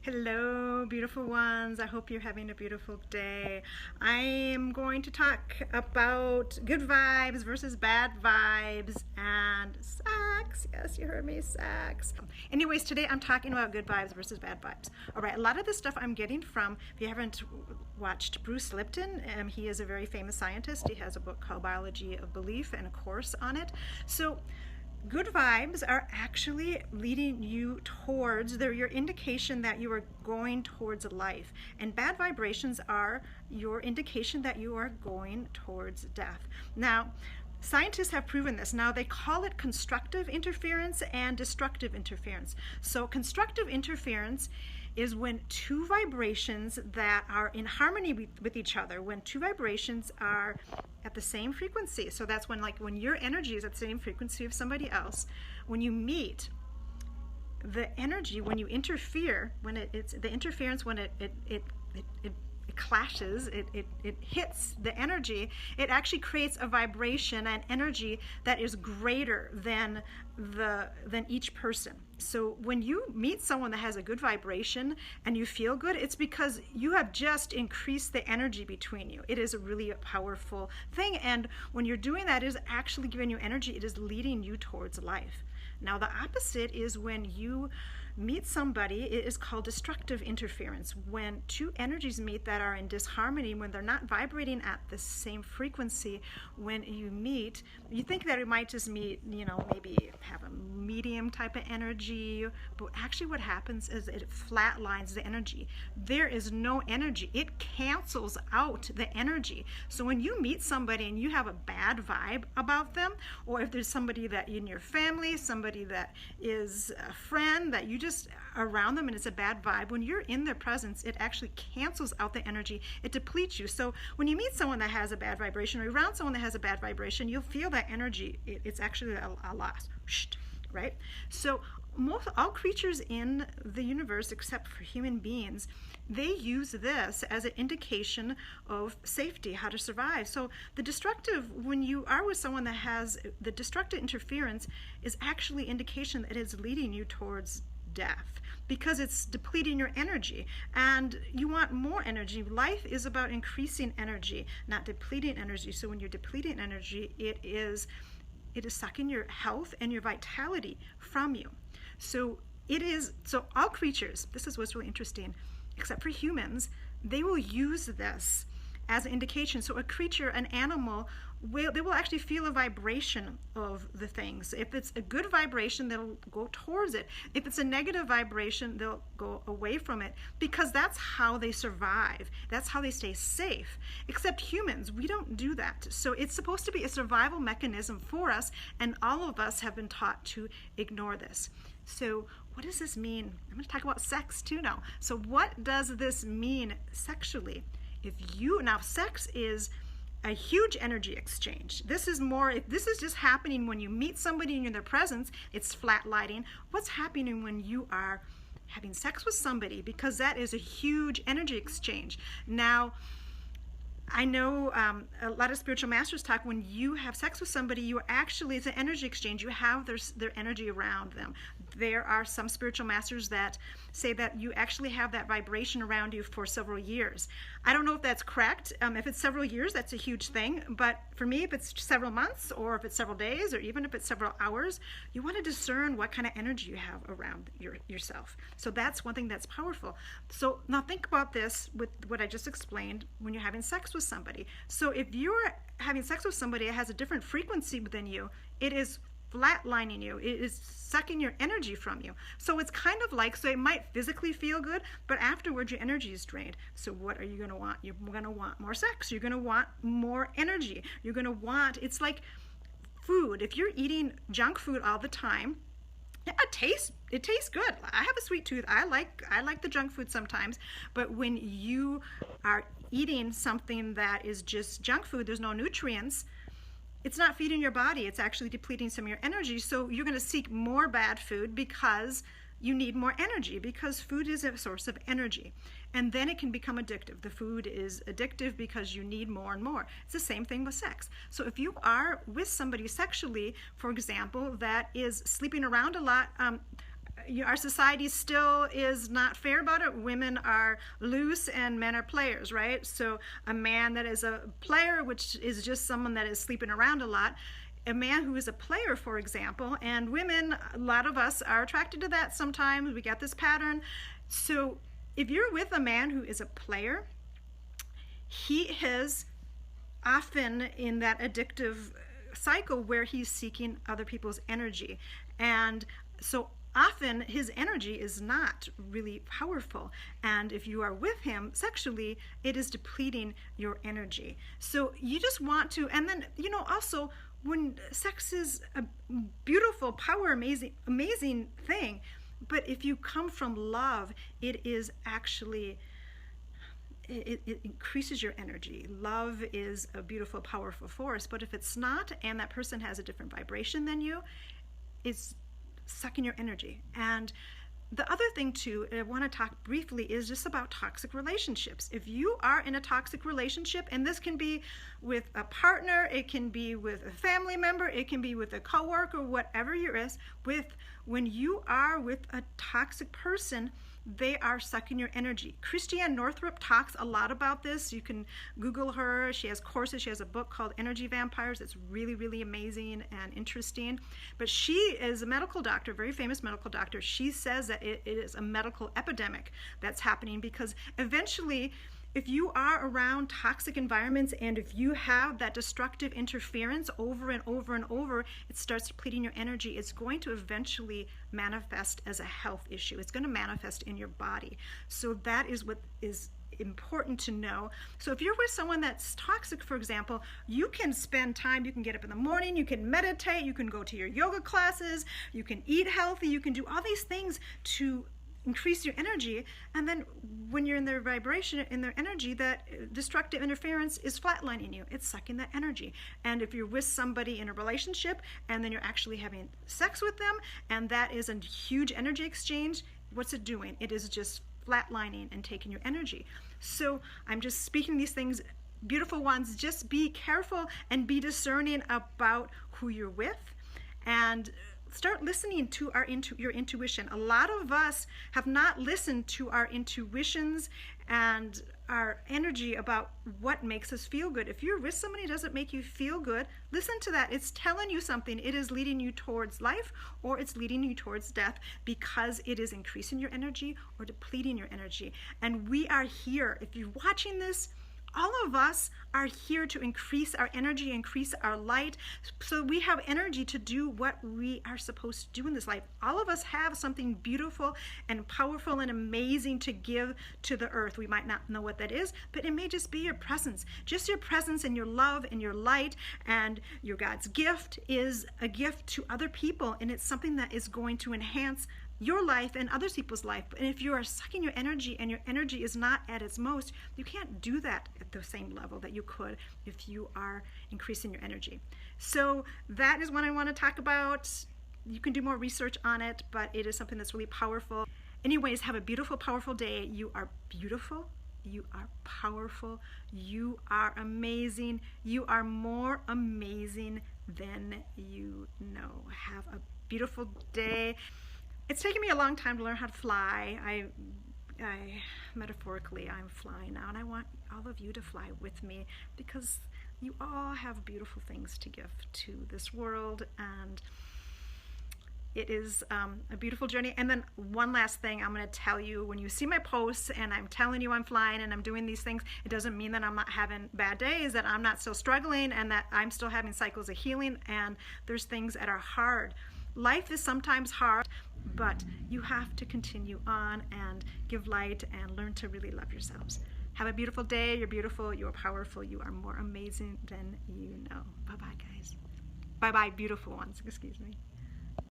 Hello, beautiful ones. I hope you're having a beautiful day. I am going to talk about good vibes versus bad vibes and sex. Yes, you heard me, sex. Anyways, today I'm talking about good vibes versus bad vibes. All right, a lot of this stuff I'm getting from, if you haven't watched Bruce Lipton, he is a very famous scientist. He has a book called Biology of Belief and a course on it. So, good vibes are actually leading you towards, they're your indication that you are going towards life. And bad vibrations are your indication that you are going towards death. Now, scientists have proven this. Now, they call it constructive interference and destructive interference. So, constructive interference is when two vibrations that are in harmony with each other, when two vibrations are at the same frequency. So that's when, like, when your energy is at the same frequency of somebody else, when you meet, the energy, when you interfere, when it's the interference, when it clashes, it hits the energy, it actually creates a vibration and energy that is greater than each person. So when you meet someone that has a good vibration and you feel good, it's because you have just increased the energy between you. It is a really powerful thing, and when you're doing that, it is actually giving you energy. It is leading you towards life. Now, the opposite is when you meet somebody, it is called destructive interference. When two energies meet that are in disharmony, when they're not vibrating at the same frequency, when you meet, you think that it might just meet, maybe have a medium type of energy, but actually what happens is it flatlines the energy. There is no energy. It cancels out the energy. So when you meet somebody and you have a bad vibe about them, or if there's somebody that in your family, somebody that is a friend that you just around them and it's a bad vibe, when you're in their presence, it actually cancels out the energy. It depletes you. So when you meet someone that has a bad vibration, or around someone that has a bad vibration, you'll feel that energy. It's actually a loss, right? So all creatures in the universe, except for human beings, they use this as an indication of safety, how to survive. So the destructive, when you are with someone that has the destructive interference, is actually indication that it is leading you towards death, because it's depleting your energy and you want more energy. Life is about increasing energy, not depleting energy. So when you're depleting energy, it is sucking your health and your vitality from you. So all creatures, this is what's really interesting, except for humans, they will use this as an indication. So a creature, an animal, they will actually feel a vibration of the things. If it's a good vibration, they'll go towards it. If it's a negative vibration, they'll go away from it, because that's how they survive. That's how they stay safe. Except humans, we don't do that. So it's supposed to be a survival mechanism for us, and all of us have been taught to ignore this. So what does this mean? I'm going to talk about sex too now. So what does this mean sexually? Now, sex is a huge energy exchange. This is just happening when you meet somebody and you're in their presence, it's flat lighting. What's happening when you are having sex with somebody? Because that is a huge energy exchange. Now, I know a lot of spiritual masters talk, when you have sex with somebody, it's an energy exchange. You have their energy around them. There are some spiritual masters that say that you actually have that vibration around you for several years. I don't know if that's correct. If it's several years, that's a huge thing. But for me, if it's several months, or if it's several days, or even if it's several hours, you want to discern what kind of energy you have around yourself. So that's one thing that's powerful. So now think about this with what I just explained when you're having sex with somebody. So if you're having sex with somebody that has a different frequency than you, it is flatlining you. It is sucking your energy from you. So it's kind of like, so it might physically feel good, but afterwards your energy is drained. So what are you going to want? You're going to want more sex. You're going to want more energy. You're going to want, it's like food. If you're eating junk food all the time, it tastes good. I have a sweet tooth. I like the junk food sometimes, but when you are eating something that is just junk food, there's no nutrients, it's not feeding your body. It's actually depleting some of your energy. So you're going to seek more bad food because you need more energy, because food is a source of energy. And then it can become addictive. The food is addictive because you need more and more. It's the same thing with sex. So if you are with somebody sexually, for example, that is sleeping around a lot, our society still is not fair about it. Women are loose and men are players, right? So a man that is a player, which is just someone that is sleeping around a lot, a man who is a player, for example, and women, a lot of us are attracted to that sometimes. We get this pattern. So if you're with a man who is a player, he is often in that addictive cycle where he's seeking other people's energy. And so often his energy is not really powerful. And if you are with him sexually, it is depleting your energy. So you just want to, and then, also when sex is a beautiful, amazing thing, but if you come from love, it is actually, it increases your energy. Love is a beautiful, powerful force. But if it's not, and that person has a different vibration than you, it's sucking your energy. And the other thing too, I want to talk briefly, is just about toxic relationships. If you are in a toxic relationship, and this can be with a partner, it can be with a family member, it can be with a coworker, whatever you're with, when you are with a toxic person, they are sucking your energy. Christiane Northrup talks a lot about this. You can Google her. She has courses. She has a book called Energy Vampires. It's really, really amazing and interesting. But she is a medical doctor, very famous medical doctor. She says that it is a medical epidemic that's happening because eventually, if you are around toxic environments and if you have that destructive interference over and over and over, it starts depleting your energy. It's going to eventually manifest as a health issue. It's going to manifest in your body. So that is what is important to know. So if you're with someone that's toxic, for example, you can spend time, you can get up in the morning, you can meditate, you can go to your yoga classes, you can eat healthy, you can do all these things to increase your energy, and then when you're in their vibration, in their energy, that destructive interference is flatlining you. It's sucking that energy. And if you're with somebody in a relationship and then you're actually having sex with them, and that is a huge energy exchange, what's it doing? It is just flatlining and taking your energy. So I'm just speaking these things, beautiful ones. Just be careful and be discerning about who you're with, and start listening to your intuition. A lot of us have not listened to our intuitions and our energy about what makes us feel good. If you're with somebody who doesn't make you feel good, listen to that. It's telling you something. It is leading you towards life or it's leading you towards death because it is increasing your energy or depleting your energy. And we are here. If you're watching this, all of us are here to increase our energy, increase our light, so we have energy to do what we are supposed to do in this life. All of us have something beautiful and powerful and amazing to give to the earth. We might not know what that is, but it may just be your presence. Just your presence and your love and your light, and your God's gift is a gift to other people, and it's something that is going to enhance your life and other people's life. And if you are sucking your energy and your energy is not at its most, you can't do that at the same level that you could if you are increasing your energy. So that is what I want to talk about. You can do more research on it, but it is something that's really powerful. Anyways, have a beautiful, powerful day. You are beautiful. You are powerful. You are amazing. You are more amazing than you know. Have a beautiful day. It's taken me a long time to learn how to fly. I metaphorically, I'm flying now, and I want all of you to fly with me because you all have beautiful things to give to this world, and it is a beautiful journey. And then one last thing I'm going to tell you, when you see my posts and I'm telling you I'm flying and I'm doing these things, it doesn't mean that I'm not having bad days, that I'm not still struggling, and that I'm still having cycles of healing, and there's things that are hard. Life is sometimes hard, but you have to continue on and give light and learn to really love yourselves. Have a beautiful day. You're beautiful. You are powerful. You are more amazing than you know. Bye-bye, guys. Bye-bye, beautiful ones. Excuse me.